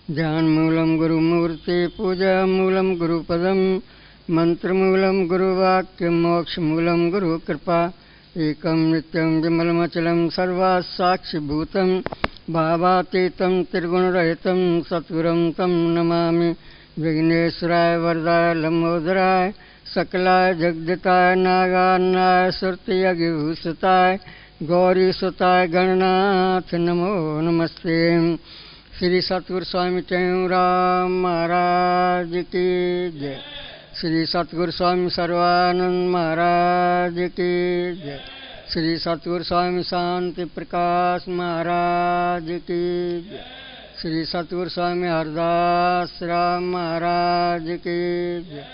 ध्यानमूलं गुरुमूर्ति पूजामूलं गुरुपदं मंत्रमूलं गुरुवाक्यं मोक्षमूलं गुरुकृपा एकं नित्यं विमलमचलं सर्वसाक्षिभूतं भावातीतं त्रिगुणरहितं सद्गुरुं तं नमामि। विघ्नेश्वराय वरदाय लंबोदराय सकलाय जगदिताय नागान्नाय सुरतियज्ञभूषिताय गौरीसुताय गणनाथ नमो नमस्ते। श्री सतगुरु स्वामी टेऊराम महाराज की जय। श्री सतगुरु स्वामी सर्वानंद महाराज की जय। श्री सतगुरु स्वामी शांति प्रकाश महाराज की जय। श्री सतगुरु स्वामी हरदास राम महाराज की जय।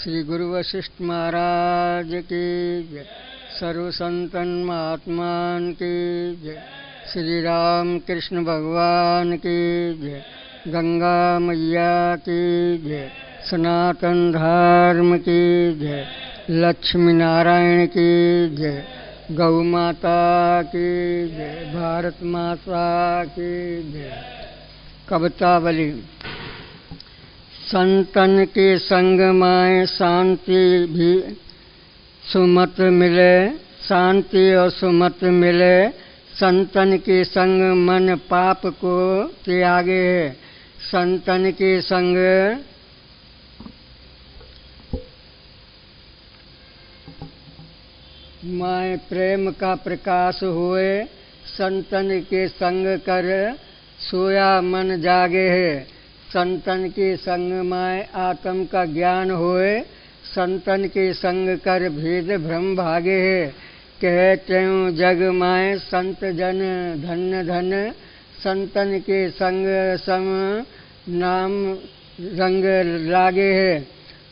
श्री गुरु वशिष्ठ महाराज की जय। सर्व संतन महात्मान की जय। श्री राम कृष्ण भगवान की जय। गंगा मैया की जय। सनातन धर्म की जय। लक्ष्मी नारायण की जय। गौ माता की जय। भारत माता की जय। कवितावली। संतन के संग माए शांति भी सुमत मिले, शांति और सुमत मिले। संतन के संग मन पाप को त्यागे। संतन के संग माए प्रेम का प्रकाश हुए। संतन के संग कर सोया मन जागे है। संतन के संग माए आत्म का ज्ञान होए। संतन के संग कर भेद भ्रम भागे है। कहते हूँ जग माए संत जन धन्य धन। संतन के संग सम नाम रंग लागे है।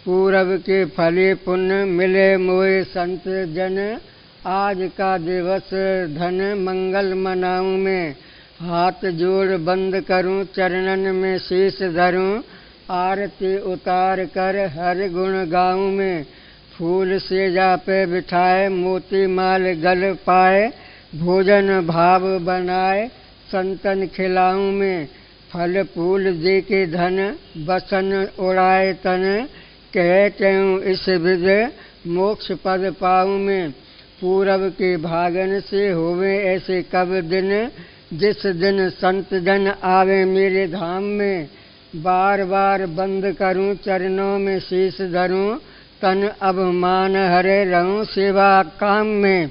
पूरब के फले पुण्य मिले मोए संत जन। आज का दिवस धन मंगल मनाऊं मैं। हाथ जोड़ बंद करूं चरणन में शीश धरूं। आरती उतार कर हर गुण गाऊं मैं। फूल सेजा पे बिठाए मोती माल गल पाए। भोजन भाव बनाए संतन खिलाऊं मैं। फल फूल दे के धन बसन उड़ाए तन। कहते हूँ इस विध मोक्ष पद पाऊं मैं। पूरब के भागन से होवे ऐसे कब दिन। जिस दिन संत जन आवे मेरे धाम में। बार बार बंद करूं चरणों में शीश धरूं। तन अब मान हरे रहूं सेवा काम में।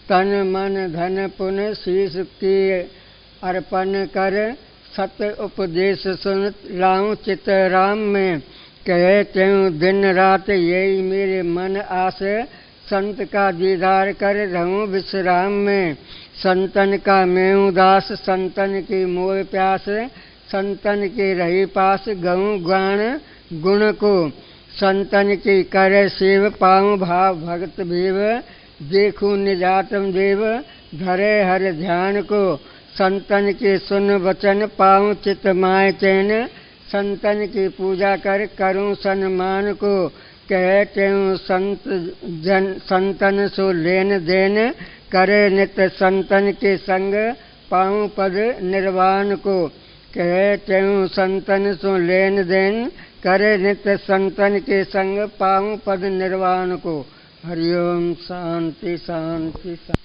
तन मन धन पुन शीश की अर्पण कर। सत्य उपदेश सुन लाऊं चित राम में। कहते हूँ दिन रात यही मेरे मन आस। संत का दीदार कर रहूं विश्राम में। संतन का मैं हूँ दास संतन की मोह प्यास। संतन के रही पास गऊं गान गुण को। संतन की करे सेव पाऊं भाव भगत भीव। देखूं निजातम देव धरे हर ध्यान को। संतन के सुन वचन पाऊं चित माय चैन। संतन की पूजा कर करूं सन्मान को। कहते हूँ संतन सो लेन देन। करे नित्य संतन के संग पाऊं पद निर्वाण को। कहते हूँ संतन सो लेन देन। करे नित्य संतन के संग पाऊं पद निर्वाण को। हरिओम शांति शांति शांति।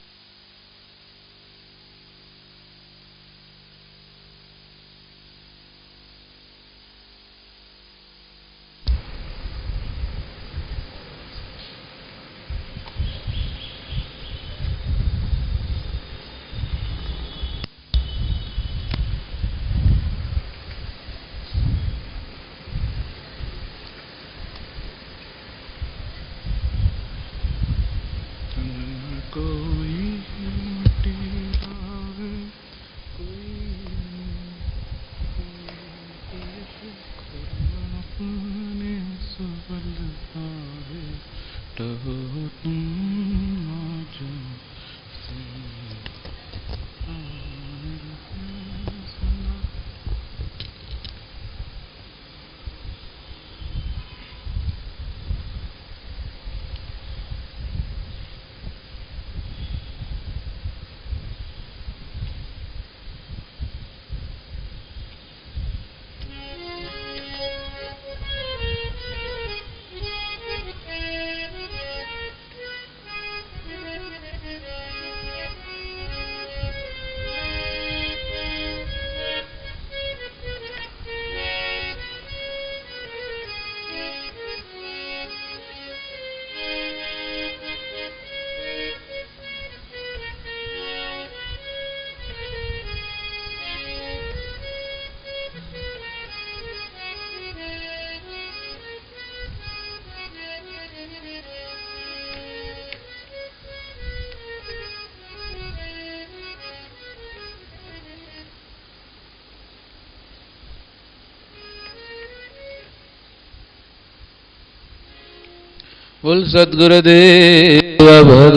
बोल सद्गुरुदेव भगवान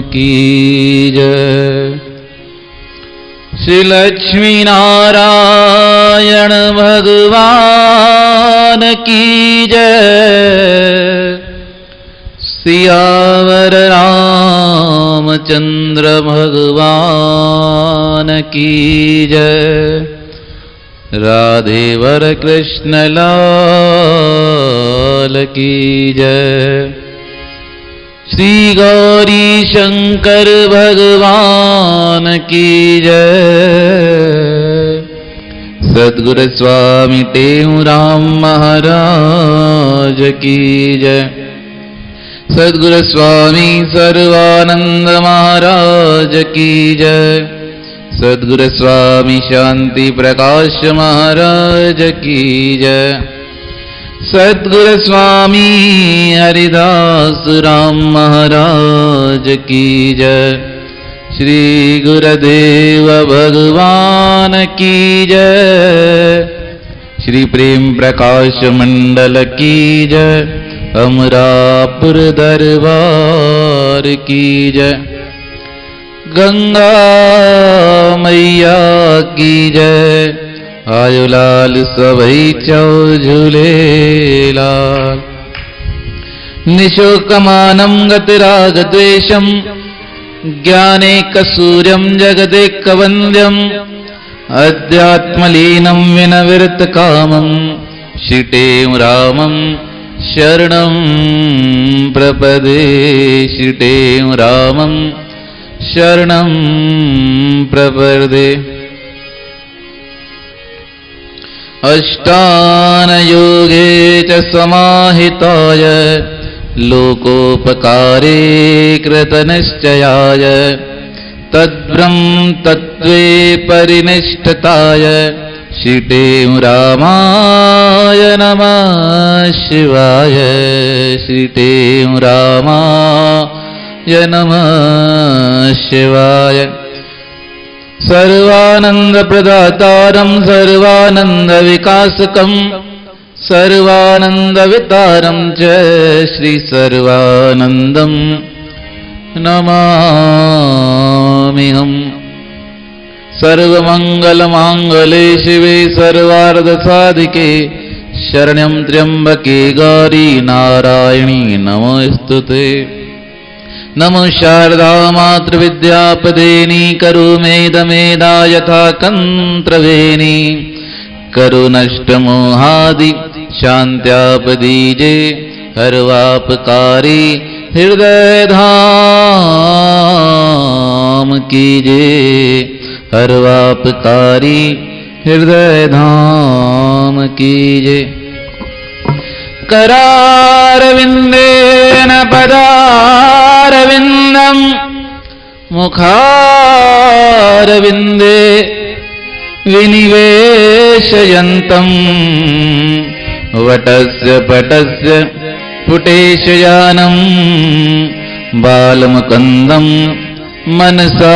की जय। श्री लक्ष्मी नारायण भगवान की जय। सियावर रामचंद्र भगवान की जय। राधे वर कृष्ण लाल की जय। श्री गौरी शंकर भगवान की जय। सद्गुरु स्वामी टेऊराम महाराज की जय। सद्गुरु स्वामी सर्वानंद महाराज की जय। सद्गुरु स्वामी शांति प्रकाश महाराज की जय। सद्गुरु स्वामी हरिदास राम महाराज की जय। श्री गुरुदेव भगवान की जय। श्री प्रेम प्रकाश मंडल की जय। अमरापुर दरबार की जय। गंगा मैया की जय। आयो लाल सभई चौ झूलेलाल। निशोकमानं गतिरागद्वेषं ज्ञानेकसूर्यं जगदेकवन्द्यं अध्यात्मलीनं विनविरतकामं श्रीटें रामं शरणं प्रपदे। श्रीटें रामं शरणं प्रपदे। अष्टानयोगे च समाहिताय लोकोपकारे कृतनिश्चयाय तद्ब्रह्म तत्त्वे परिनिष्ठताय श्रीटें रामाय नमः शिवाय। श्रीटें रामाय नमः शिवाय। सर्वानंद प्रदातारं सर्वानंद विकासकं सर्वानंद वितारं च श्री सर्वानंदं नमाम्यहम्। सर्वमंगलमांगल्ये शिवे सर्वार्धसाधिके शरण्यं त्र्यंबके गौरी नारायणी नमोस्तुते। नमो शारदा मातृविद्यापदेनी करुमेदमेदा यथा कंत्रवेणी। करुनष्टमोहादि शान्त्यापदीजे हर्वापकारी हृदयधाम कीजे। हर्वापकारी हृदयधाम कीजे। करारविन्देन पदारविन्दं मुखारविन्दे विनिवेशयन्तं वटस्य पटस्य पुटेशयानं बालमुकुन्दं मनसा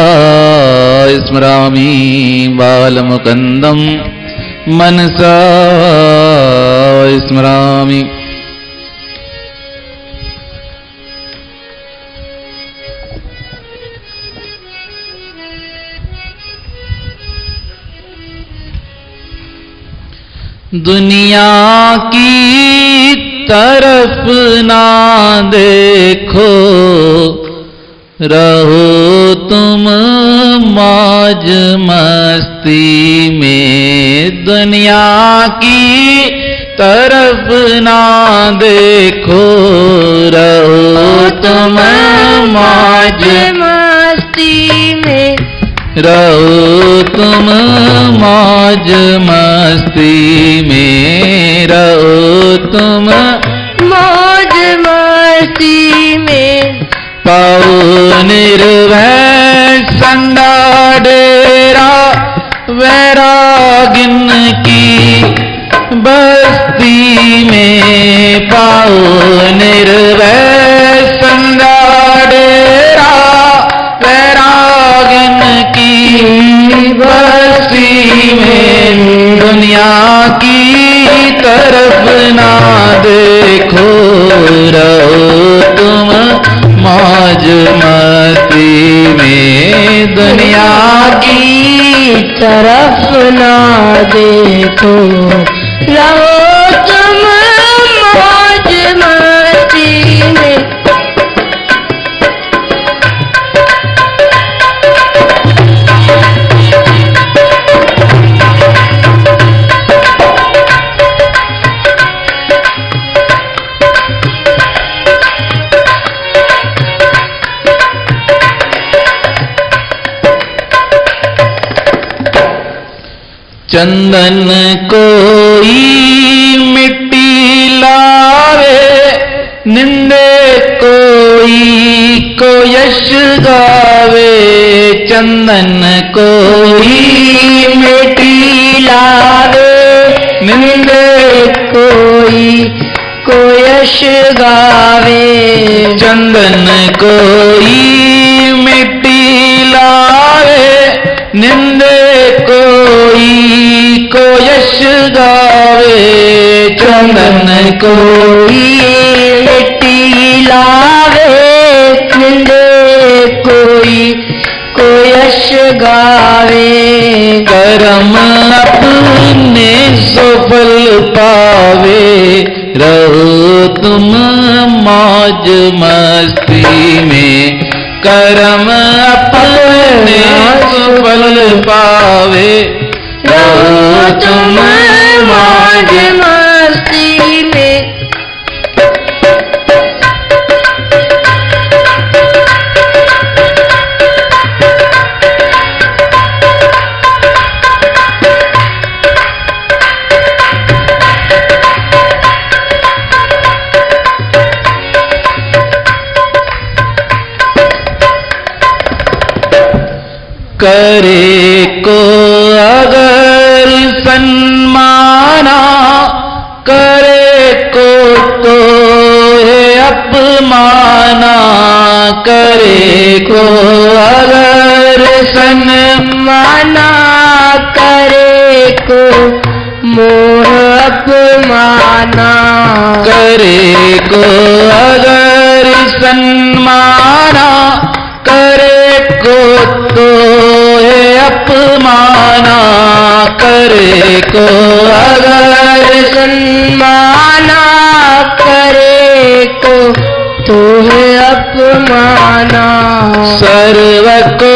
स्मरामि। बालमुकुन्दं मनसा स्मरामि। दुनिया की तरफ ना देखो रहो तुम मौज मस्ती में। दुनिया की तरफ ना देखो रहो तुम मौज मस्ती में। रहो तुम मौज मस्ती में। रहो तुम मौज मस्ती में। पाओ निर्भय संडा डेरा वैरागिन की बस्ती में। पाओ निर्भय संडा डेरा वैरागिन की बस्ती में। दुनिया की तरफ ना देखो तरफ ना देखो, रहो तुम मौज मस्ती में। चंदन कोई मिट्टी लावे, निंदे कोई को यश गावे। चंदन कोई मिट्टी लावे, निंदे कोई को यश गावे। चंदन कोई मिट्टी लावे, निंदे कोई को यश गावे। चंदन कोई मिट्टी लावे, निंदे कोई को यश गावे। कर्म अपने सफल पावे, रहो तुम मौज मस्ती में। कर्म अपने सफल पावे, रहो तुम मौज मस्ती में। करे को अगर सन्माना, करे को तो है अपमाना। करे को अगर सन्माना, करे को मोह अपमाना। करे को अगर सन्माना, करे को तो है अपमाना। करे को अगर सन्माना, करे को तो है अपमाना। सर्व को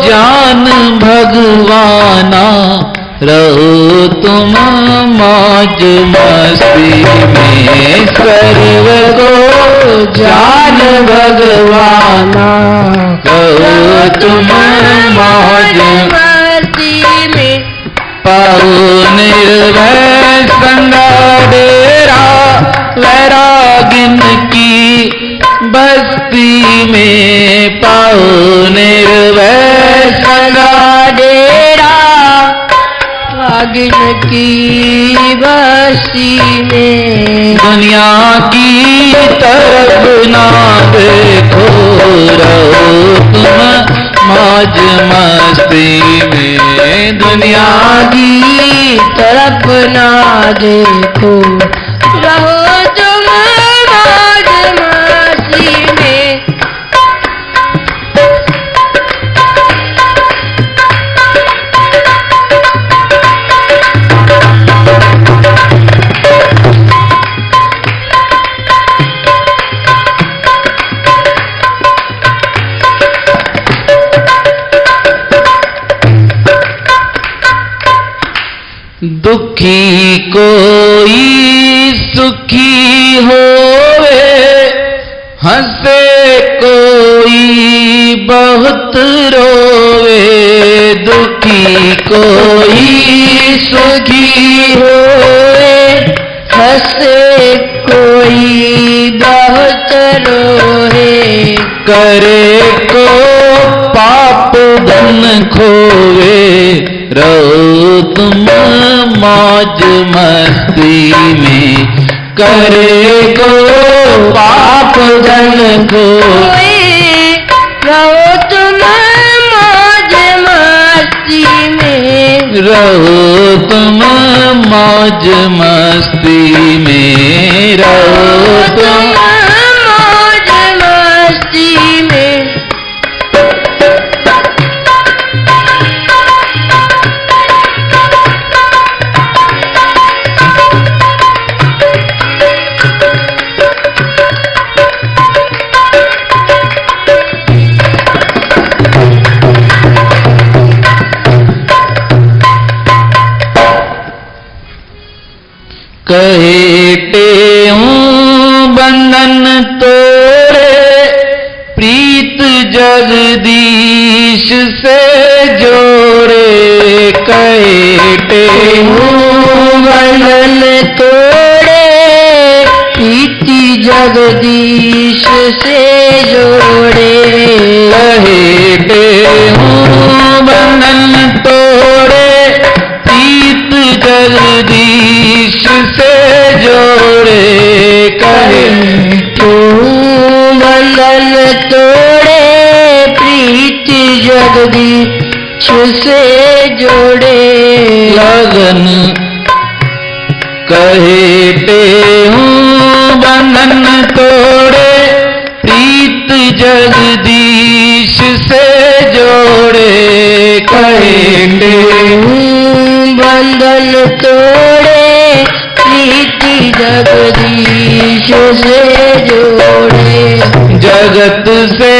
जान भगवाना, रहो तुम मौज मस्ती में। सर्व को जान भगवाना, रहो तुम मौज मस्ती में। पाओ निर्भय संगा डेरा, वैरागिन की बस्ती में। पाओ निर्भय संगा डेरा, वैरागिन की बस्ती में। दुनिया की तरफ ना देखो, रहो तुम मौज मस्ती में। दुनिया की तरफ ना देखो, रहो तुम मौज मस्ती में। दुखी कोई सुखी होवे, हंसे कोई बहुत रोवे। दुखी कोई सुखी होवे, हंसे कोई बहुत रोए। करे को पाप धन खोवे, रहो तुम मौज मस्ती में। करे को पाप धन खोवे, रहो तुम मौज मस्ती में। रहो तुम मौज मस्ती में। रहो तुम मौज मस्ती में। कहे टेऊं बंधन तोड़े प्रीत जगदीश से जोड़े। कहे टेऊं बंधन तोड़े प्रीति जगदीश से जोड़े। कहे टेऊं बंधन तोड़े प्रीत जगदीश से जोड़े। कहे टेऊं बंधन तोड़े प्रीति जगदीश से जोड़े। लगन कहे टेऊं बंधन तोड़े प्रीत जगदीश से जोड़े। कहे टेऊं बंधन तोड़े प्रीति जगदीश से जोड़े। जगत से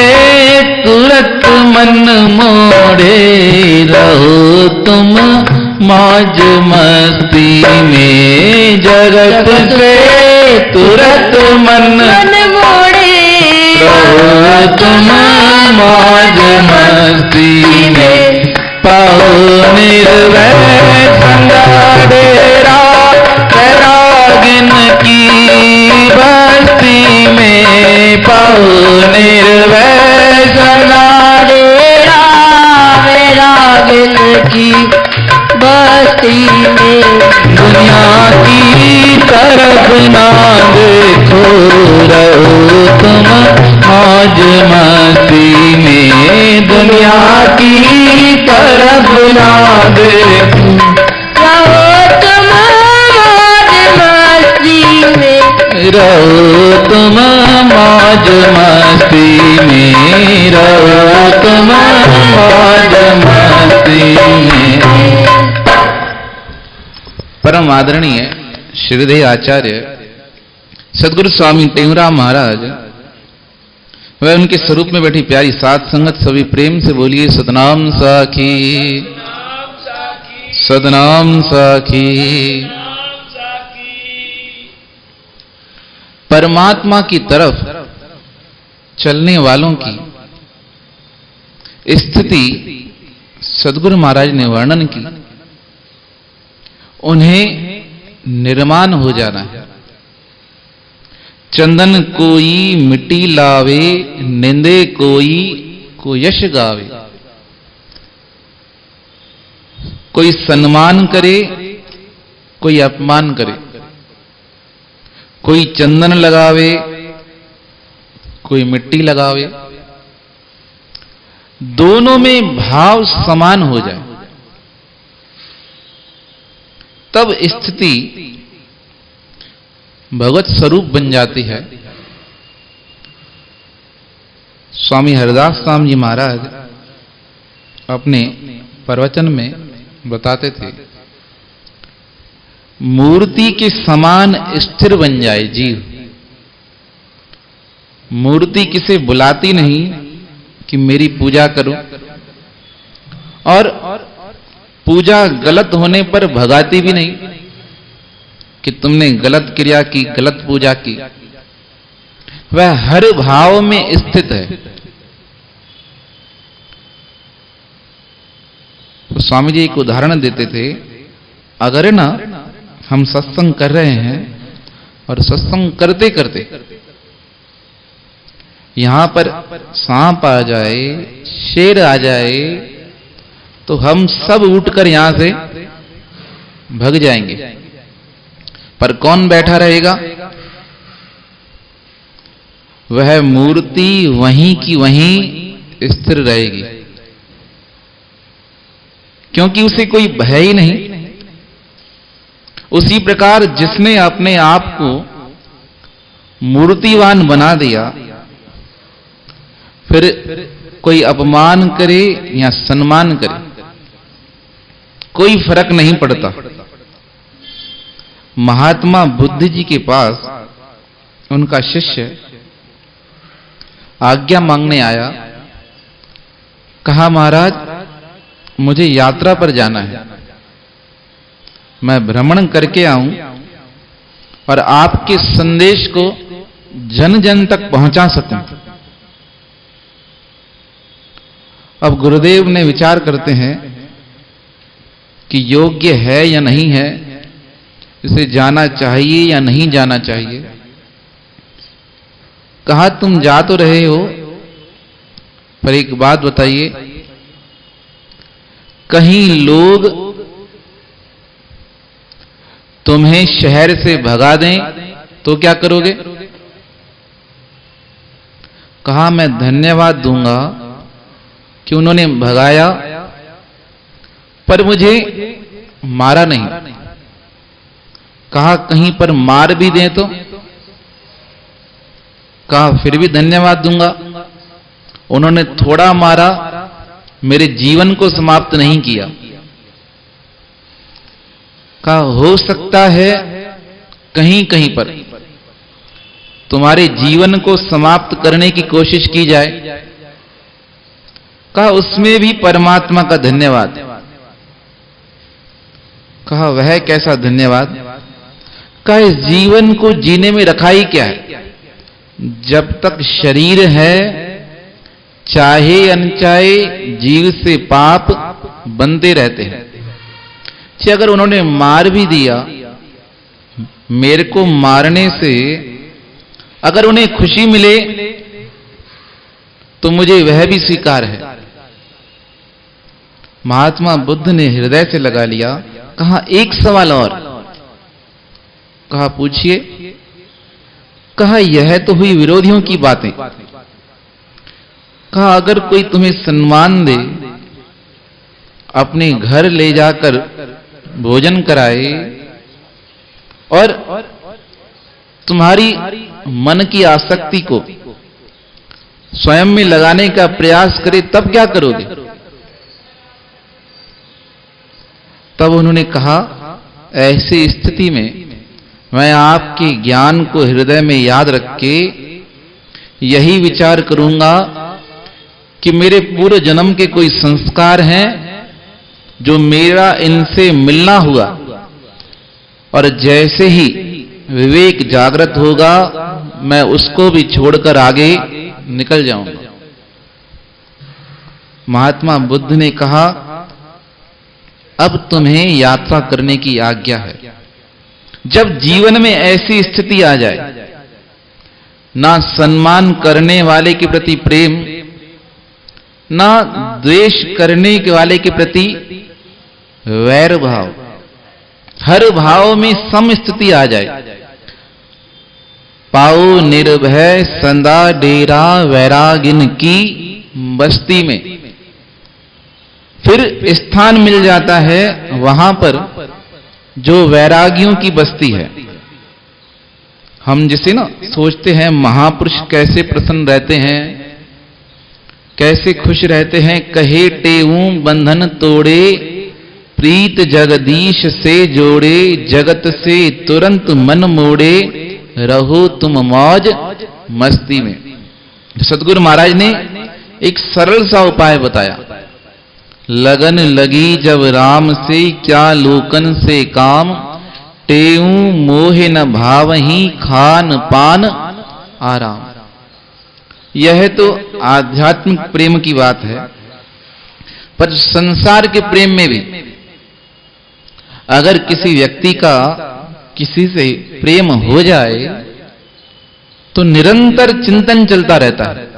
तुरत मन मोड़े रहो तुम मौज मस्ती में। जगत से तुरत मन मोड़े रहो तुम मौज मस्ती में। पाओ निर्भय संगा डेरा वैरागिन की बस्ती में। पाओ निर्भय संगा डेरा वैरागिन की बस्ती में। दुनिया की तरफ ना देखो रहो तुम मौज मस्ती में। दुनिया की तरफ ना देखो रहो तुम मौज मस्ती में। रहो तुम मौज मस्ती में। रहो तुम मौज मस्ती में। परम आदरणीय श्रीदेव आचार्य सदगुरु स्वामी टेऊराम महाराज वह उनके स्वरूप में बैठी प्यारी सात संगत सभी प्रेम से बोलिए सतनाम साखी सतनाम साखी। परमात्मा की तरफ चलने वालों की स्थिति सदगुरु महाराज ने वर्णन की। उन्हें निर्माण हो जाना है। चंदन कोई मिट्टी लावे निंदे कोई को यश गावे। कोई सम्मान करे कोई अपमान करे। कोई चंदन लगावे कोई मिट्टी लगावे। दोनों में भाव समान हो जाए तब स्थिति भगवत स्वरूप बन जाती है। स्वामी हरिदास स्वामी जी महाराज अपने प्रवचन में बताते थे मूर्ति के समान स्थिर बन जाए जीव। मूर्ति किसे बुलाती नहीं कि मेरी पूजा करो और पूजा गलत होने पर भगाती भी नहीं कि तुमने गलत क्रिया की गलत पूजा की। वह हर भाव में स्थित है। तो स्वामी जी एक उदाहरण देते थे, अगर ना हम सत्संग कर रहे हैं और सत्संग करते करते यहां पर सांप आ जाए शेर आ जाए तो हम सब उठकर यहां से भाग जाएंगे, पर कौन बैठा रहेगा? वह मूर्ति वहीं की वहीं स्थिर रहेगी, क्योंकि उसे कोई भय ही नहीं। उसी प्रकार जिसने अपने आप को मूर्तिवान बना दिया, फिर कोई अपमान करे या सम्मान करे कोई फर्क नहीं पड़ता। महात्मा बुद्ध जी के पास उनका शिष्य आज्ञा मांगने आया। कहा, महाराज मुझे यात्रा पर जाना है, मैं भ्रमण करके आऊं और आपके संदेश को जन जन तक पहुंचा सकूं। अब गुरुदेव ने विचार करते हैं कि योग्य है या नहीं है, इसे जाना चाहिए या नहीं जाना चाहिए। कहा तुम जा तो रहे हो, पर एक बात बताइए, कहीं लोग तुम्हें शहर से भगा दें तो क्या करोगे? कहा मैं धन्यवाद दूंगा कि उन्होंने भगाया, पर मुझे मारा नहीं। कहा कहीं पर मार भी दें तो? कहा फिर भी धन्यवाद दूंगा, उन्होंने थोड़ा मारा, मेरे जीवन को समाप्त नहीं किया। कहा हो सकता है कहीं कहीं पर तुम्हारे जीवन को समाप्त करने की कोशिश की जाए। कहा उसमें भी परमात्मा का धन्यवाद। कहा वह कैसा धन्यवाद? कहा इस जीवन को जीने में रखा ही क्या है? जब तक शरीर है, चाहे अनचाहे जीव से पाप बनते रहते हैं। अगर उन्होंने मार भी दिया, मेरे को मारने से अगर उन्हें खुशी मिले तो मुझे वह भी स्वीकार है। महात्मा बुद्ध ने हृदय से लगा लिया। कहा एक सवाल और। कहा पूछिए। कहा यह तो हुई विरोधियों की बातें। कहा अगर कोई तुम्हें सम्मान दे, अपने घर ले जाकर भोजन कराए और तुम्हारी मन की आसक्ति को स्वयं में लगाने का प्रयास करे, तब क्या करोगे? तब उन्होंने कहा ऐसी स्थिति में मैं आपके ज्ञान को हृदय में याद रख के यही विचार करूंगा कि मेरे पूर्व जन्म के कोई संस्कार हैं जो मेरा इनसे मिलना हुआ, और जैसे ही विवेक जागृत होगा मैं उसको भी छोड़कर आगे निकल जाऊंगा। महात्मा बुद्ध ने कहा अब तुम्हें यात्रा करने की आज्ञा है। जब जीवन में ऐसी स्थिति आ जाए, ना सम्मान करने वाले के प्रति प्रेम, ना द्वेष करने के वाले के प्रति वैर भाव, हर भाव में सम स्थिति आ जाए, पाओ निर्भय संदा डेरा वैरागिन की बस्ती में, फिर स्थान मिल जाता है वहां पर जो वैरागियों की बस्ती है। हम जिसे ना सोचते हैं महापुरुष कैसे प्रसन्न रहते हैं, कैसे खुश रहते हैं, कहे टेऊं बंधन तोड़े, प्रीत जगदीश से जोड़े, जगत से तुरंत मन मोड़े, रहो तुम मौज मस्ती में। सतगुरु महाराज ने एक सरल सा उपाय बताया। लगन लगी जब राम से, क्या लोकन से काम, टेऊं मोहे न भावही, खान पान आराम। यह तो आध्यात्मिक प्रेम की बात है, पर संसार के प्रेम में भी अगर किसी व्यक्ति का किसी से प्रेम हो जाए तो निरंतर चिंतन चलता रहता है,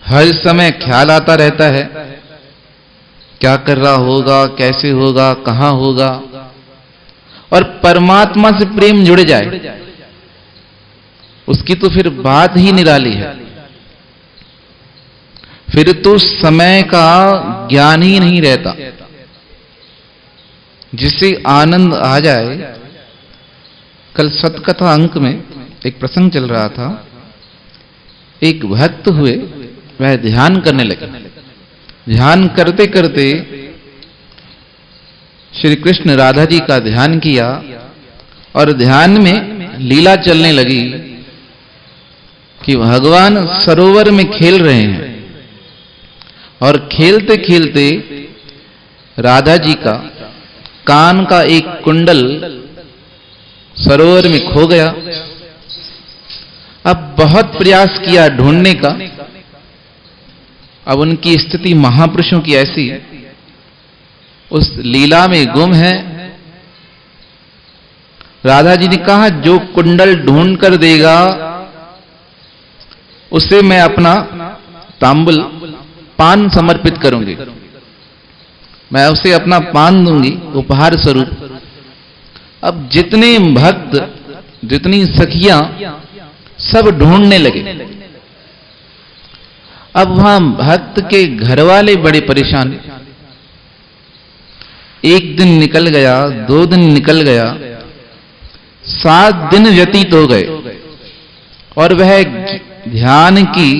हर समय ख्याल आता रहता है क्या कर रहा होगा, कैसे होगा, कहां होगा। और परमात्मा से प्रेम जुड़ जाए उसकी तो फिर बात ही निराली है। फिर तो समय का ज्ञान ही नहीं रहता, जिससे आनंद आ जाए। कल सतकथा अंक में एक प्रसंग चल रहा था। एक भक्त हुए, वह ध्यान करने लगे। ध्यान करते करते श्री कृष्ण राधा जी का ध्यान किया और ध्यान में लीला चलने लगी कि भगवान सरोवर में खेल रहे हैं और खेलते खेलते राधा जी का कान का एक कुंडल सरोवर में खो गया। अब बहुत प्रयास किया ढूंढने का। अब उनकी स्थिति महापुरुषों की ऐसी, उस लीला में गुम है। राधा जी ने कहा जो कुंडल ढूंढ कर देगा उसे मैं अपना तांबुल पान समर्पित करूंगी, मैं उसे अपना पान दूंगी उपहार स्वरूप। अब जितने भक्त, जितनी सखियां सब ढूंढने लगे। अब वहां भक्त के घर वाले बड़े परेशान। एक दिन निकल गया, 2 दिन निकल गया, 7 दिन व्यतीत हो गए और वह ध्यान की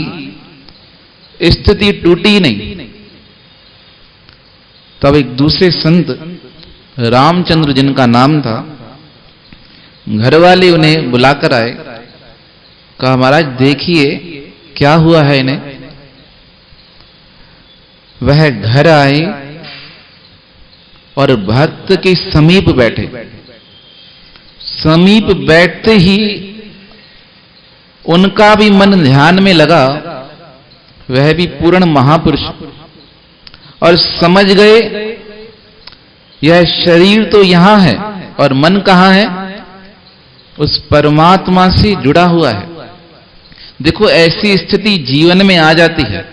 स्थिति टूटी नहीं। तब एक दूसरे संत रामचंद्र जिनका नाम था, घर वाले उन्हें बुलाकर आए। कहा महाराज देखिए क्या हुआ है इन्हें। वह घर आए और भक्त के समीप बैठे। समीप बैठते ही उनका भी मन ध्यान में लगा, वह भी पूर्ण महापुरुष, और समझ गए यह शरीर तो यहां है और मन कहां है, उस परमात्मा से जुड़ा हुआ है। देखो ऐसी स्थिति जीवन में आ जाती है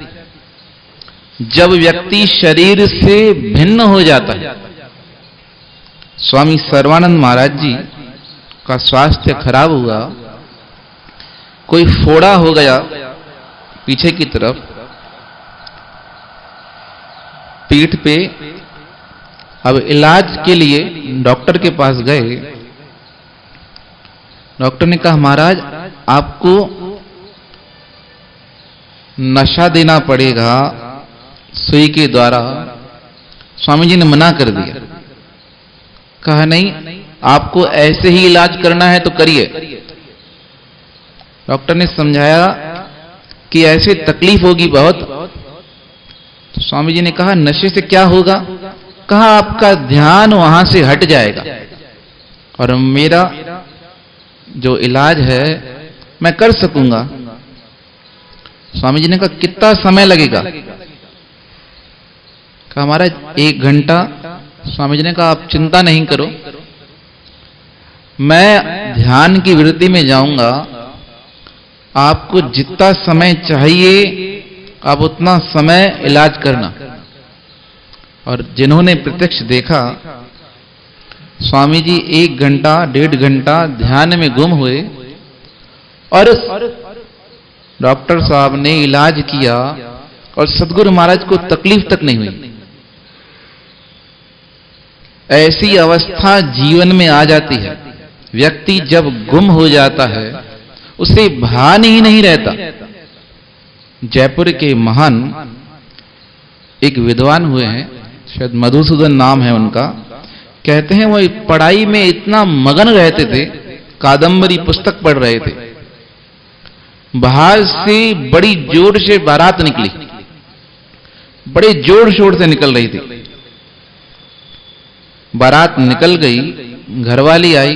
जब व्यक्ति शरीर से भिन्न हो जाता है। स्वामी सर्वानंद महाराज जी का स्वास्थ्य खराब हुआ, कोई फोड़ा हो गया पीछे की तरफ पीठ पे। अब इलाज के लिए डॉक्टर के पास गए। डॉक्टर ने कहा महाराज आपको नशा देना पड़ेगा सुई के द्वारा। स्वामी जी ने मना कर दिया। कहा नहीं, आपको ऐसे ही इलाज करना है तो करिए। डॉक्टर ने समझाया कि ऐसे तकलीफ होगी बहुत। तो स्वामी जी ने कहा नशे से क्या होगा। कहा आपका ध्यान वहां से हट जाएगा और मेरा जो इलाज है मैं कर सकूंगा। स्वामी जी ने कहा कितना समय लगेगा। कहा महाराज 1 घंटा। स्वामी जी ने कहा आप चिंता नहीं करो, मैं ध्यान की वृत्ति में जाऊंगा, आपको जितना समय चाहिए आप उतना समय इलाज करना। और जिन्होंने प्रत्यक्ष देखा, स्वामी जी 1 घंटा 1.5 घंटा ध्यान में गुम हुए और डॉक्टर साहब ने इलाज किया और सदगुरु महाराज को तकलीफ तक नहीं हुई। ऐसी अवस्था जीवन में आ जाती है। व्यक्ति जब गुम हो जाता है उसे भान ही नहीं रहता। जयपुर के महान एक विद्वान हुए हैं, शायद मधुसूदन नाम है उनका। कहते हैं वो पढ़ाई में इतना मगन रहते थे, कादंबरी पुस्तक पढ़ रहे थे, बाहर से बड़ी जोर से बारात निकली, बड़े जोर शोर से निकल रही थी। बारात निकल गई, घरवाली आई।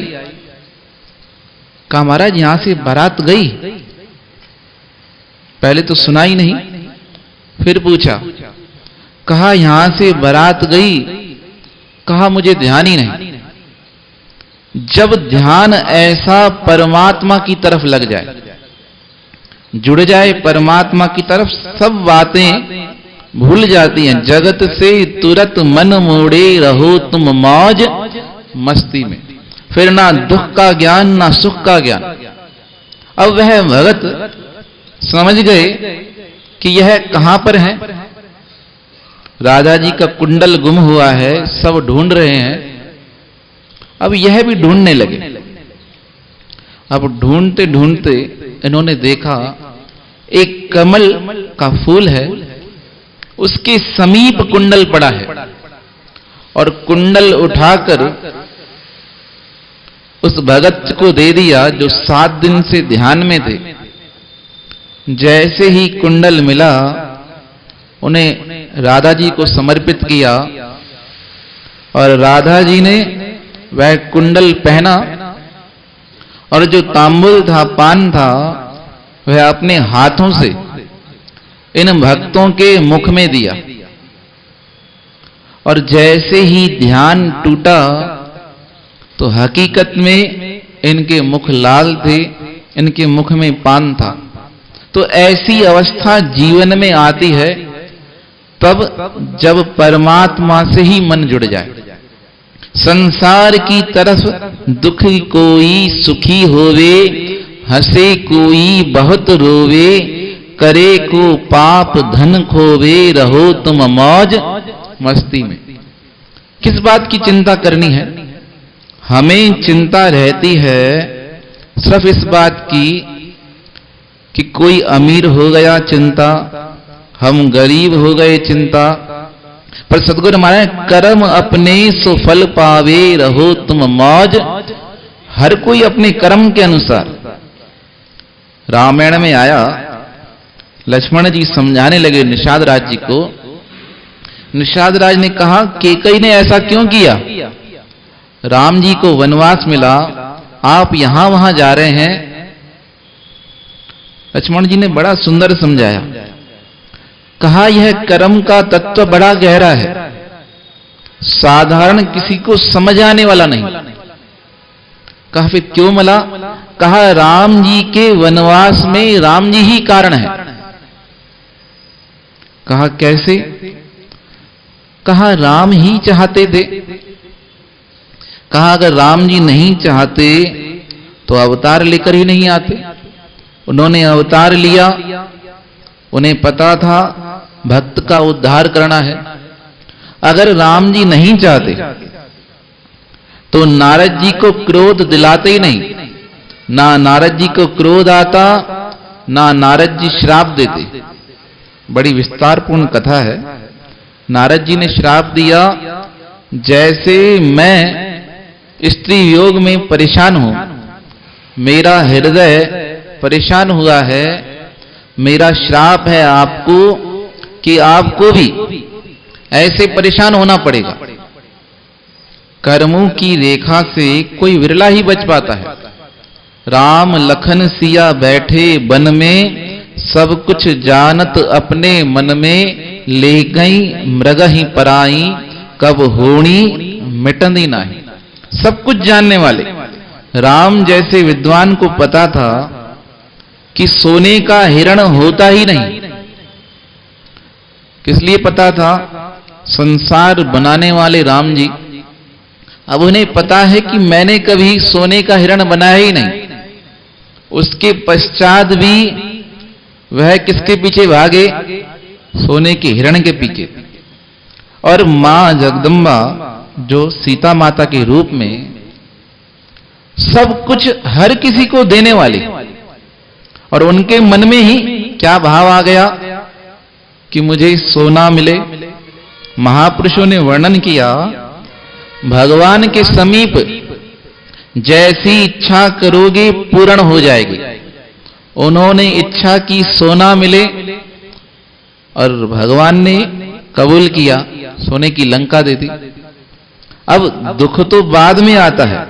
कहा महाराज यहां से बारात गई। पहले तो सुना ही नहीं, फिर पूछा। कहा यहां से बारात गई। कहा मुझे ध्यान ही नहीं। जब ध्यान ऐसा परमात्मा की तरफ लग जाए, जुड़ जाए परमात्मा की तरफ, सब बातें भूल जाती हैं। जगत से तुरंत मन मोड़े रहो तुम मौज मस्ती में, फिर ना दुख का ज्ञान ना सुख का ज्ञान। अब वह भगत समझ गए कि यह कहां पर है। राधा जी का कुंडल गुम हुआ है, सब ढूंढ रहे हैं। अब यह भी ढूंढने लगे। अब ढूंढते ढूंढते इन्होंने देखा एक कमल का फूल है, उसके समीप कुंडल पड़ा है और कुंडल उठाकर उस भगत को दे दिया जो 7 दिन से ध्यान में थे। जैसे ही कुंडल मिला उन्हें राधा जी को समर्पित किया और राधा जी ने वह कुंडल पहना और जो तांबुल था, पान था, वह अपने हाथों से इन भक्तों के मुख में दिया। और जैसे ही ध्यान टूटा तो हकीकत में इनके मुख लाल थे, इनके मुख में पान था। तो ऐसी अवस्था जीवन में आती है तब जब परमात्मा से ही मन जुड़ जाए। संसार की तरफ दुख कोई सुखी होवे, हंसे कोई बहुत रोवे, करे को पाप धन खोवे, रहो तुम मौज मस्ती में। किस बात की चिंता करनी है? हमें चिंता रहती है सिर्फ इस बात की कि कोई अमीर हो गया, चिंता, हम गरीब हो गए, चिंता। पर सतगुरु महाराज, कर्म अपने सो फल पावे, रहो तुम मौज। हर कोई अपने कर्म के अनुसार। रामायण में आया, लक्ष्मण जी समझाने लगे निषाद राज जी को। निषाद राज ने कहा, केकई ने ऐसा क्यों किया? राम जी को वनवास मिला, आप यहां वहां जा रहे हैं। लक्ष्मण जी ने बड़ा सुंदर समझाया, कहा यह कर्म का तत्व बड़ा गहरा है, साधारण किसी को समझ आने वाला नहीं। कहा फिर क्यों मिला? कहा राम जी के वनवास में राम जी ही कारण है। कहा कैसे? कहा राम ही चाहते थे। कहा अगर राम जी नहीं चाहते तो अवतार लेकर ही नहीं आते। उन्होंने अवतार लिया, उन्हें पता था भक्त का उद्धार करना है। अगर राम जी नहीं चाहते तो नारद जी को क्रोध दिलाते ही नहीं। ना नारद जी को क्रोध आता, ना नारद जी श्राप देते। बड़ी विस्तारपूर्ण कथा है। नारद जी ने श्राप दिया, जैसे मैं स्त्री योग में परेशान हूं, मेरा हृदय परेशान हुआ है, मेरा श्राप है आपको कि आपको भी ऐसे परेशान होना पड़ेगा। कर्मों की रेखा से कोई विरला ही बच पाता है। राम लखन सिया बैठे वन में, सब कुछ जानत अपने मन में, ले गई मृग ही पराई, कब होनी मिटंदी नाही। सब कुछ जानने वाले राम जैसे विद्वान को पता था कि सोने का हिरण होता ही नहीं। किस लिए पता था? संसार बनाने वाले राम जी, अब उन्हें पता है कि मैंने कभी सोने का हिरण बनाया ही नहीं। उसके पश्चात भी वह किसके पीछे भागे? सोने के हिरण के पीछे। और मां जगदम्बा जो सीता माता के रूप में सब कुछ हर किसी को देने वाली, और उनके मन में ही क्या भाव आ गया कि मुझे सोना मिले। महापुरुषों ने वर्णन किया, भगवान के समीप जैसी इच्छा करोगे पूर्ण हो जाएगी। उन्होंने इच्छा की सोना मिले और भगवान ने कबूल किया, सोने की लंका दे दी। अब दुख तो बाद में आता है,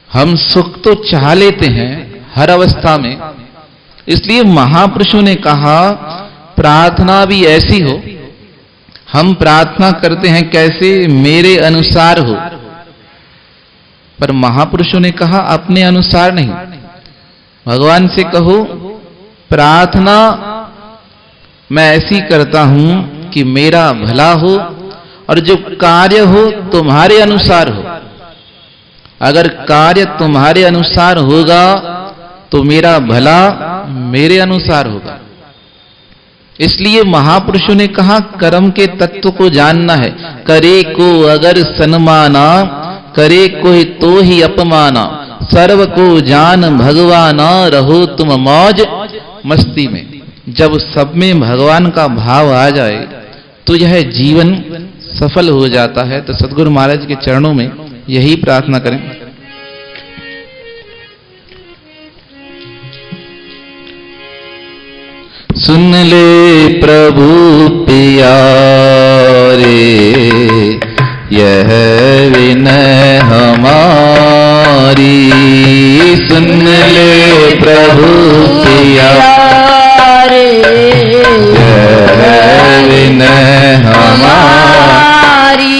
हम सुख तो चाह लेते हैं हर अवस्था में। इसलिए महापुरुषों ने कहा प्रार्थना भी ऐसी हो। हम प्रार्थना करते हैं कैसे? मेरे अनुसार हो। पर महापुरुषों ने कहा अपने अनुसार नहीं। भगवान से कहो प्रार्थना मैं ऐसी करता हूं कि मेरा भला हो, और जो कार्य हो तुम्हारे अनुसार हो। अगर कार्य तुम्हारे अनुसार होगा तो मेरा भला मेरे अनुसार होगा। इसलिए महापुरुषों ने कहा कर्म के तत्व को जानना है। करे को अगर सन्माना, करे कोई तो ही अपमाना, सर्व को जान भगवाना, रहो तुम मौज मस्ती में। जब सब में भगवान का भाव आ जाए तो यह जीवन सफल हो जाता है। तो सतगुरु महाराज के चरणों में यही प्रार्थना करें। सुन ले प्रभु प्यारे, यह विनय हमारी, सुन ले प्रभु प्यारे विनय हमारी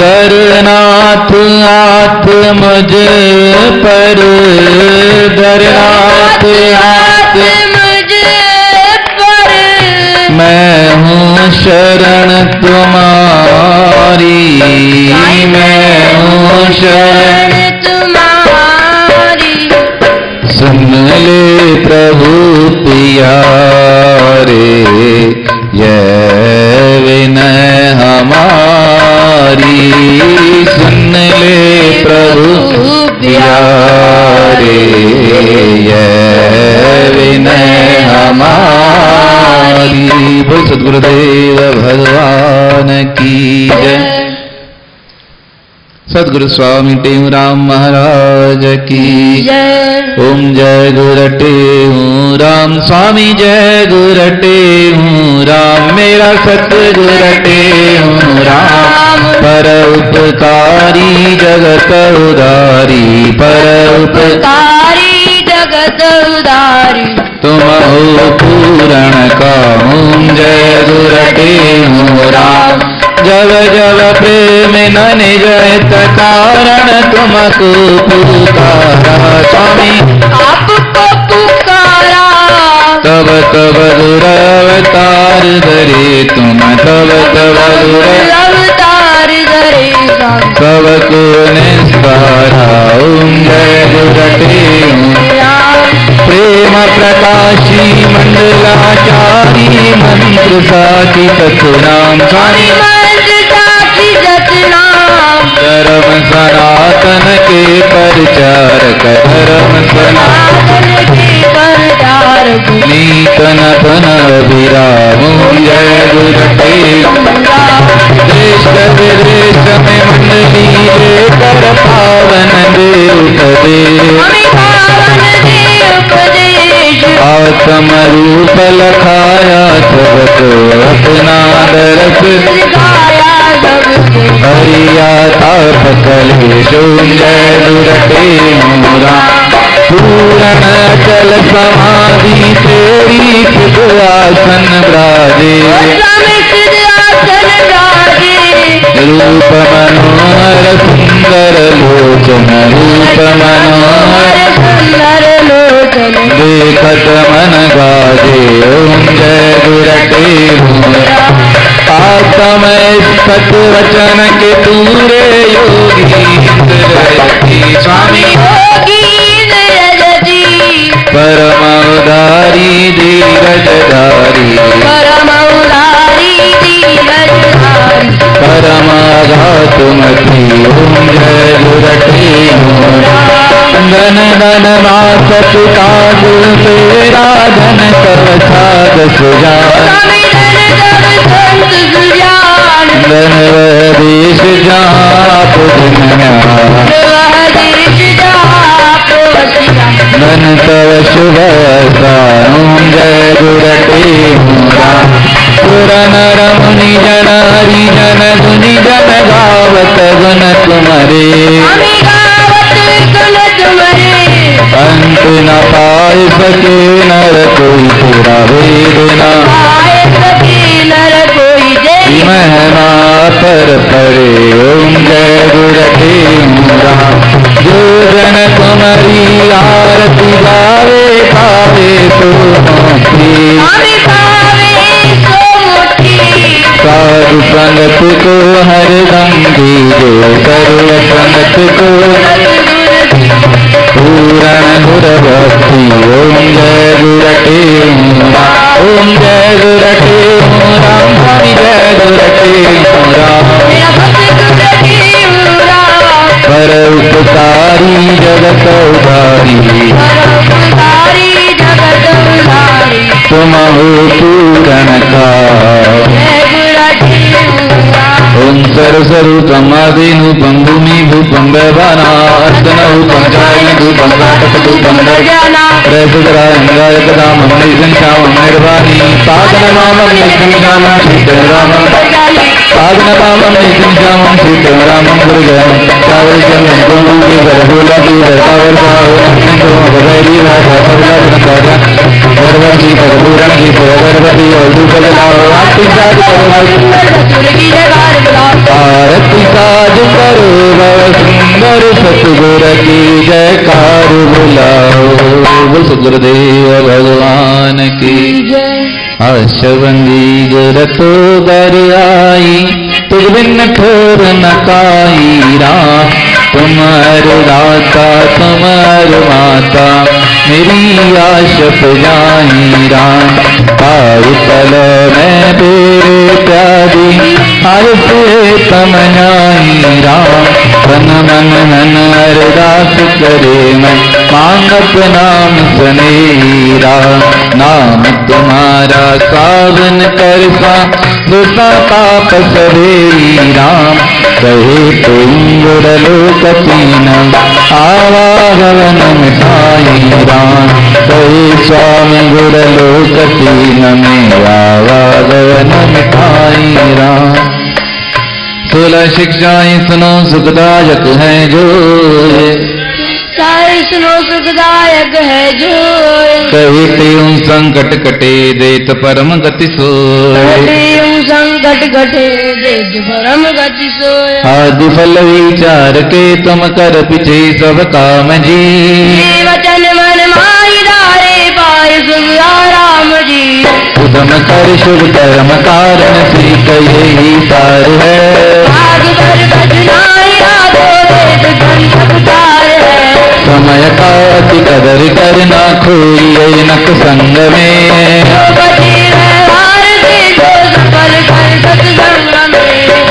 दरनाथ हाथ मुझ पर दरनाथ हाथ मुझ पर मैं हूँ शरण तुम्हारी मैं हूँ शरण तुम्हारी सुन ले प्रभु प्यारे ये विनय हमारी सुन ले प्रभु प्यारे ये विनय हमारी। बोल सद्गुरुदेव भगवान की जय। सद्गुरु स्वामी टेऊराम महाराज की जय। ओम जय गुरटे हूँ राम स्वामी जय गुरटे हूँ राम मेरा सतगुरटे हूँ राम पर उपकारी जगत उदारी पर उपकारी जगत उदारी तुम हो पूरण का ओम जय गुरटे हूँ राम जब जब प्रेम नन जयत कारण तुमको पुकारा स्वामी आपको पुकारा तब तब दुरवतार धरे तुम तब तब अवतार धरे तब को निस्तारा ओम जय गुरटे प्रेम प्रकाशी मंडलाचारी मंत्र साची तत्नाम स्वामी धर्म सनातन के प्रचारक धर्म सनातन के प्रचारक नीतन तन विराम जय गुरटे देश विदेश में मंडली लेकर पावन देव उपदेश आत्म रूप लखाया सबको अपना दरस हरिया ताप कलेश जय गुरटे मोरा पूर्ण अचल समाधि तेरी खुद आसन ब्राजे रूप मनोहर सुंदर लोचन रूप मनोहर सुंदर लोचन देखत मन गाजे ओम जय गुरटे मोरा आत्म सत वचन के पूरे योगी स्वामी परम उदारी धीरजधारी परम घातुमती ओम जय गुरटे धन धन मासत काज तेरा धन सब साध सुजान धन देश जहाँ धन तव शुभ ओम जय गुरटे सुर नर मुनि जन हरि जन गुनि जन गावत गुण तुम्हारे अंत न पाए सके नर कोई तेरा वेदना महिमा पर परे ओम जय गुरटे जो जन तुम्हारी आरती गावे पावे तो साधु संगत को हर दम दीजो सर्व संगत को पूरण गुर भक्ति ओम जय गुरटे ओम जय गुरटे राम स्वामी जय गुरटे राम पर उपकारी जगत उदारी तुम हो पूरण का ओम सर्वस्वरूपम आदिरूपम भूमि भूपम भवानास्तनरूपम चायन रूपम घाटकरूपम प्रसुतरायंगाय कदामं निसंख्यामं निर्वाणी पादनमामं निसंख्यामं सीतारामं पादनमामं निसंख्यामं सीतारामं गुरुजयं सावरिजं गुरुजी वरहुलजी वरसावर आरती साज करो सुंदर सतगुर की जयकार बुलाओ। बोल सतगुरुदेव भगवान की आशवंदी गुरतो गर आई तुझ बिन ठोर न काई राम। तुम्हार दाता तुम्हार माता मेरी आश पुजाई राम। आयु तल मैं तेरे प्यारी आयु से तमनाई राम। तन मन मन अरदास करे मैं मांगत नाम सुने राम। नाम तुम्हारा सावन कर सा दुसा पाप सवेरी राम। कहे तो लोकतीनम आवाहन मिठाई राम। कहे स्वामी गुर लोकतीनम आवाहन मिठाई राम। 16 शिक्षाएं सुनो सुखदायक है जो सुनो सुखदायक है जो कहते संकट कटे देत परम गति सोए। संकट घटे देत परम गति सोए। आदि फल विचार के तुम कर पिछे सब काम जी। वचन मन माई धारे पाए शुभ राम जी। उदम कर शुभ कर्म कारण से कहे ही सार है। आग पर बजनाई राधो वेद ग्रंथ उतार है। समय का अति कदर करना खोइए नक संग में।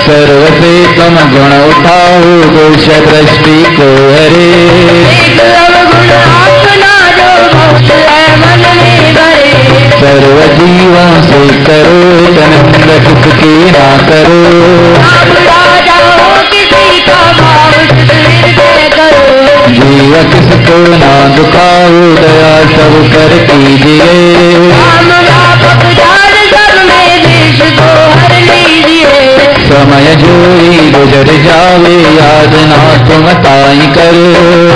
सर्व से तुम गुण उठाओ दोष दृष्टि को हरे। सर्व जीवों से करो तनंद किसकी ना करो। जीव किसको ना दुखाओ दया सब कर कीजिए। समय जोई गुजर जावे याद ना तुम ताई करो।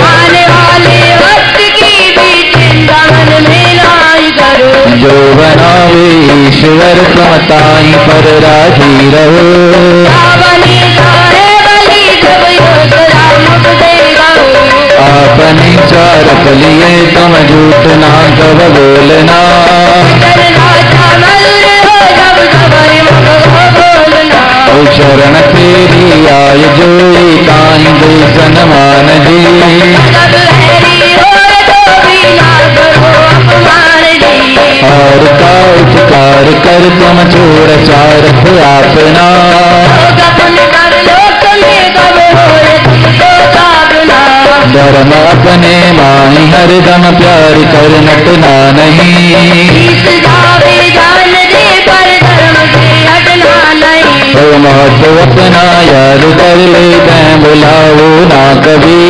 आने वाले वक्त की भी चिंता मन में नाई करो। जो बनावे ईश्वर तुम ताई पर राजी रहो। अपने चार लिए तुम झूठ ना कब बोलना। शरण तेरी आय जोई ताई दूषण मान जी। और का उपकार कर तुम छोड़ चारथ अपना। धर्म अपने माई हरदम प्यार कर नटना नहीं। महत्व अपना याद कर ले मैं बुलाओ ना कभी।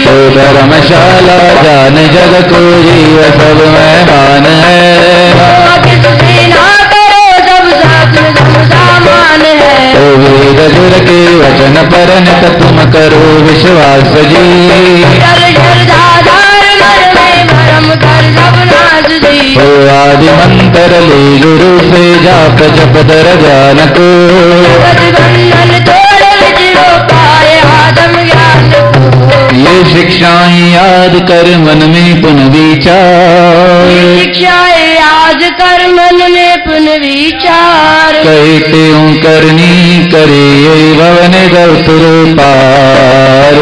तो धर्मशाला जान जग को जीव सब मेहमान है। तो वेद गुर के वचन पर नित तुम करो विश्वास जी। ओ आदि मंत्र ले गुरु से जाप जप दर जान को। ये शिक्षाएं याद कर मन में पुन विचार। शिक्षाएं याद कर मन में पुन विचार। कहते हूँ करनी करे भवन गौतर पार।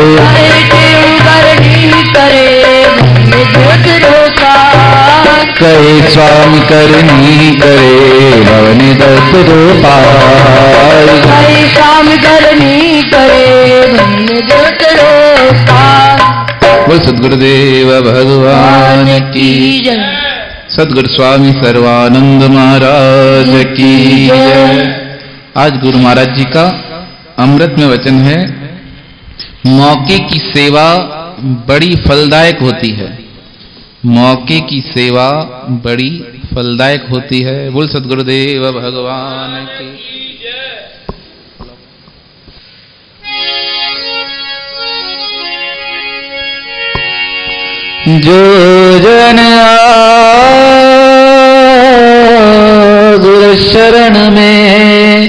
कहे स्वामी करनी करे भवन गौतर पार। कहे स्वामी करनी करे भवन गौतर पार। बोल सद्गुरुदेव भगवान की जय। सद्गुरु स्वामी सर्वानंद महाराज की जय। आज गुरु महाराज जी का अमृत में वचन है, मौके की सेवा बड़ी फलदायक होती है। मौके की सेवा बड़ी फलदायक होती है। बोल सद्गुरुदेव भगवान की। जो जन गुरु शरण में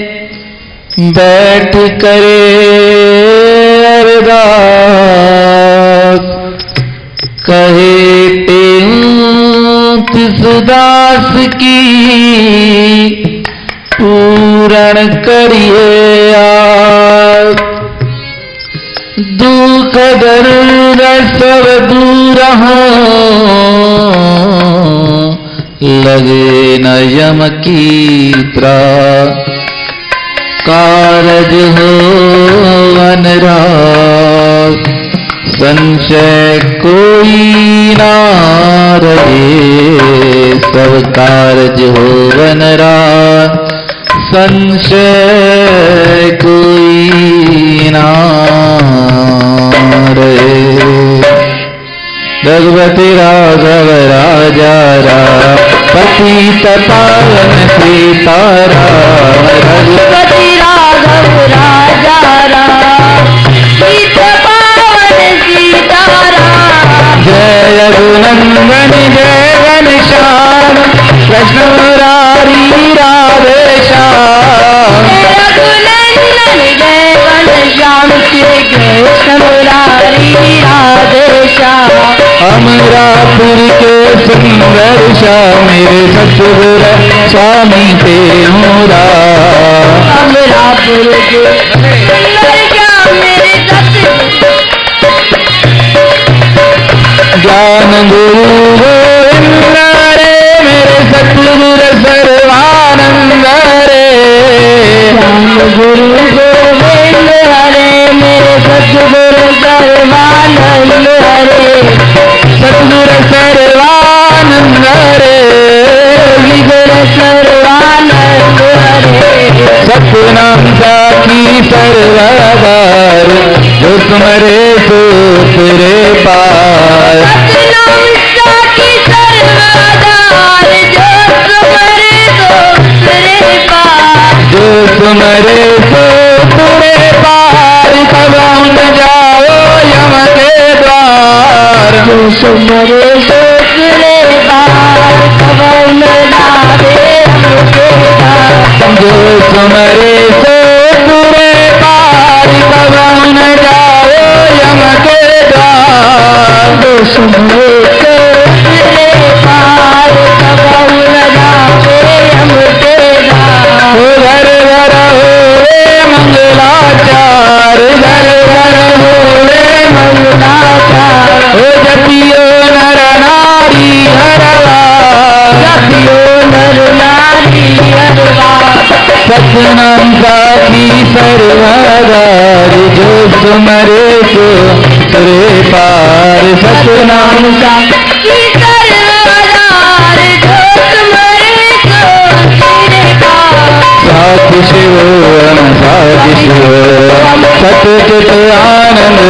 बैठ करे अरदास, कहे तिसदास की पूर्ण करिए आस। दुख दर्द सब दूर हो, लगे न यम की त्रास, कारज हो अनराग, संशय कोई ना रहे, सब कारज हो अनराग, संशय कोई ना रहे। रघुपति राघव राजा राम, पतित पावन सीताराम। रघुपति राघव राजा राम, पतित पावन सीताराम। जय रघुनंदन जय घनश्याम, कृष्ण मुरारी राधे श्याम। जय रघुनंदन जय घनश्याम, श्री कृष्ण मुरारी राधे श्याम। अमरापुर के सुंदर श्याम, मेरे सतगुर स्वामी ते मोरा। अमरापुर के सुंदर श्याम, मेरे सतगुर ज्ञान गुरु गोविंद रे, मेरे सतगुर सर्वानंद रे। ज्ञान गुरु गोविंद हरे, मेरे सतगुरु सर्वानंद हरे। सतगुर सर्वानंद रे, गुरु सर्वानंद हरे। सतनाम साखी सर्वदार, जो सुमरे सो तेरे पार। सतनाम साखी सर्वदार, जो सुमरे सो तेरे पार। जो सुमरे सो तेरे पार, तब न जाओ यम के द्वार। जो सुमरे सो तेरे पार, तब न जावे हमके द्वार। जो सुमरे सो तेरे पार, तब न जाओ यम के द्वार। जो सुमरे सो तेरे पार, तब न जावे हमके द्वार। घर घर हो रे मंगलाचार, घर घर हो रे मंगलाचार। हो जपियो नर नारी हरवा, जपियो नर नारी हरवा। सतनाम साखी सर्वदार, जो सुमरे सो तेरे पार। सतनाम साखी सर्वदार, जो सुमरे सो तेरे पार। साखी शिव साखी शिव, सतचित आनंद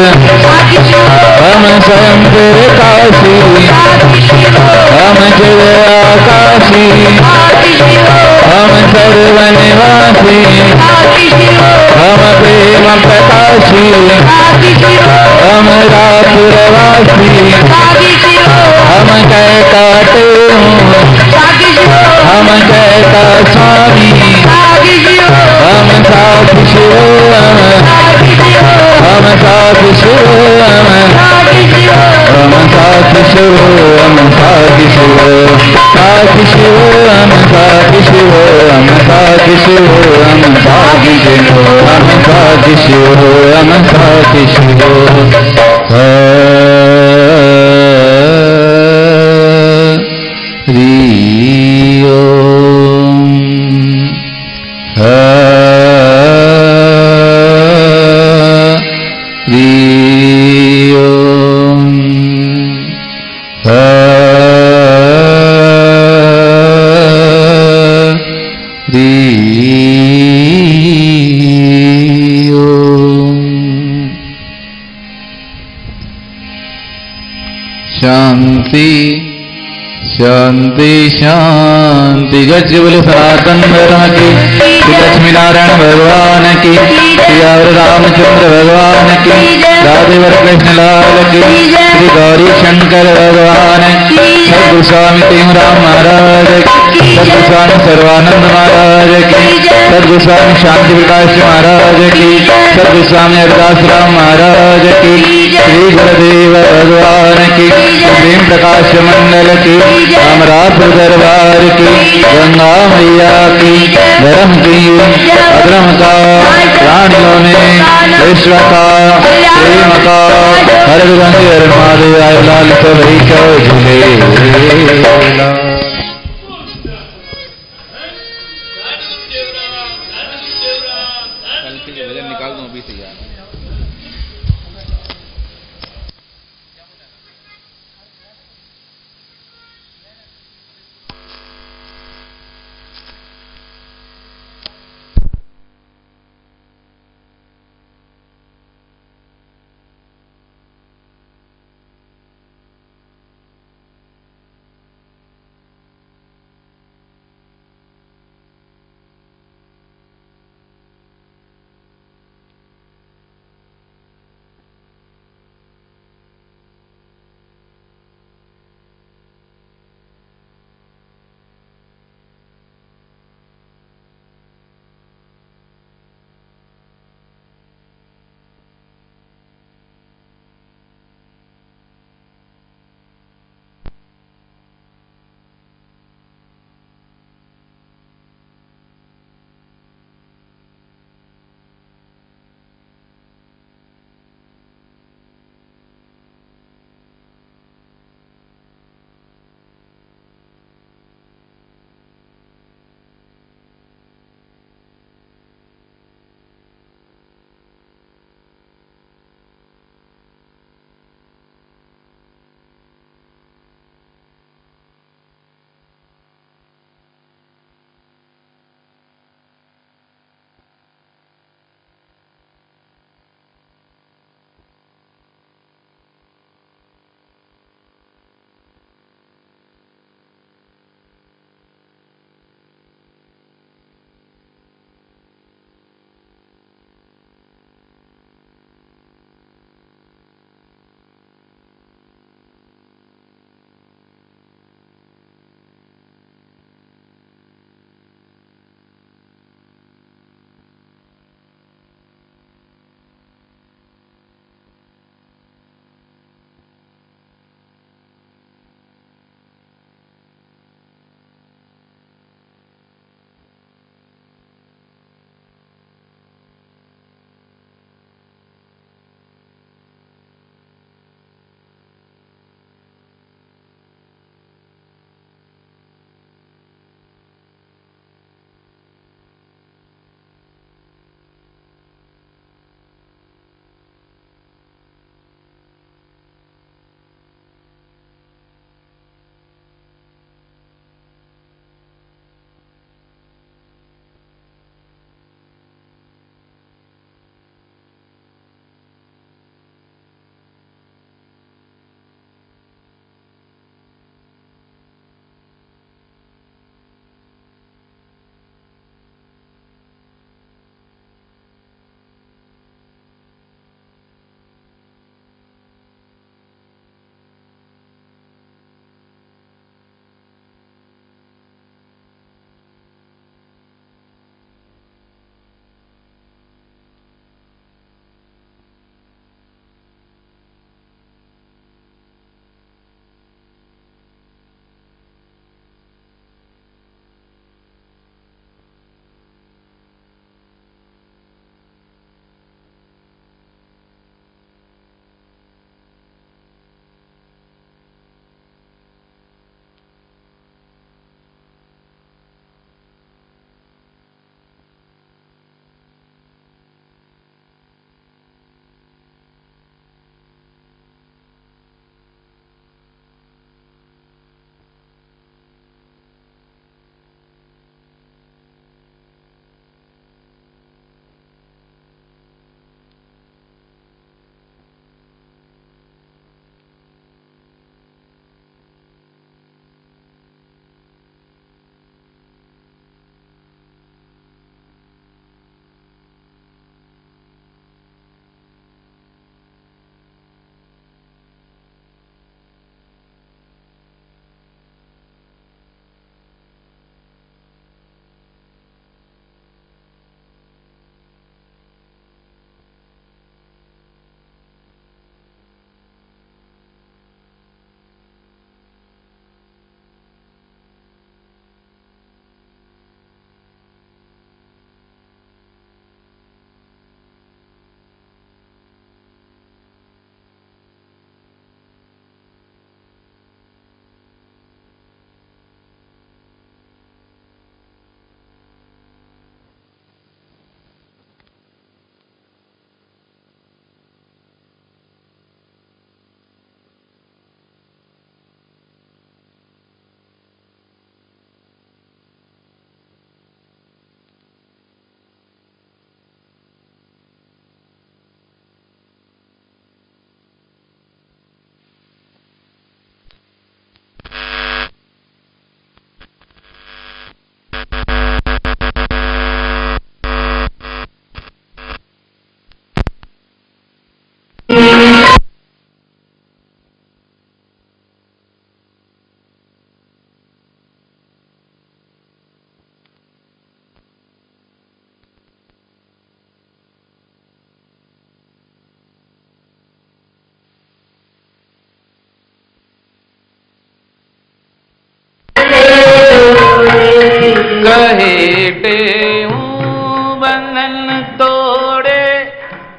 साखी शिव हम स्वयं तेरे काशी। साखी शिव हम शिव आकाशी, साखी शिव हम सर्व निवासी। साखी शिव हम प्रेम प्रकाशी, साखी शिव हम रापुरवासी। साखी शिव हम कह काटे हूँ, साखी शिव हम कहता स्वामी। साखी शिव हम साखी शिव, साखी शिव हम साखी शिव, साखी शिव हम साखी शिव, हम साखी शिव, साखी शिव, हम साखी शिव, हम साखी शिव, हम साखी शिव, हम साखी शिव, हम साखी शिव। हरि ओम। हरि ओम। हरि ओम। शांति शांति शांति। गज बोले सनातन धर्म की, श्री लक्ष्मी नारायण भगवान की। की, श्री रामचंद्र भगवान की, राधे वर कृष्ण लाल की, श्री गौरी शंकर भगवान की, सद्गुरु स्वामी तीमराम महाराज की, सद्गुरु स्वामी सर्वानंद महाराज की, सद्गुरु स्वामी शांति प्रकाश महाराज की, सद्गुरु स्वामी हरिदास राम महाराज की, श्री गुरुदेव भगवान की, प्रेम प्रकाश मंडल की, अमरापुर दरबार की, गंगा मैया की, धर्म की, अधर्म का, प्राणियों में विश्व का, प्रेम का, हर हर महादेव आय लाल सभी को झूले भजन निकाल दूं अभी तैयार। टेऊं बंधन तोड़े,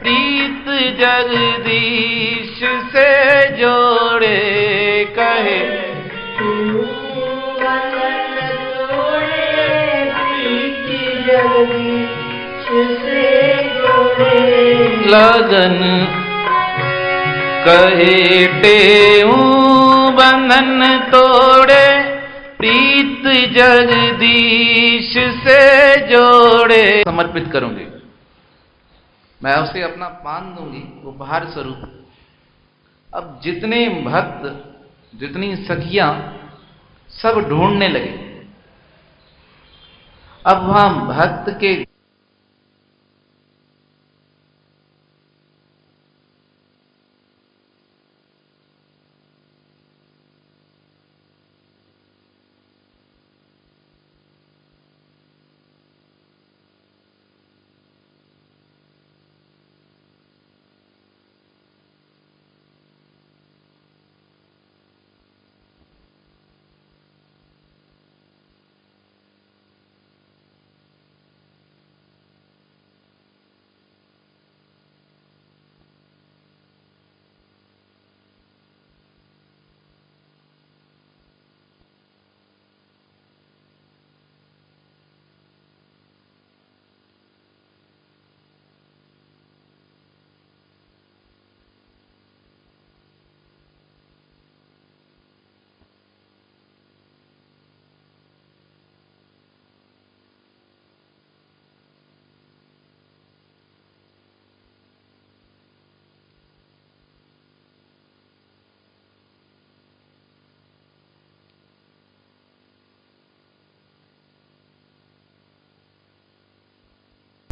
प्रीत जगदीश से जोड़े, कहे लगन, कहे टेऊं बंधन तोड़े, प्रीत जगदीश से जोड़े। समर्पित करूंगी, मैं उसे अपना पान दूंगी उपहार स्वरूप। अब जितने भक्त, जितनी सखियां, सब ढूंढने लगे। अब वहां भक्त के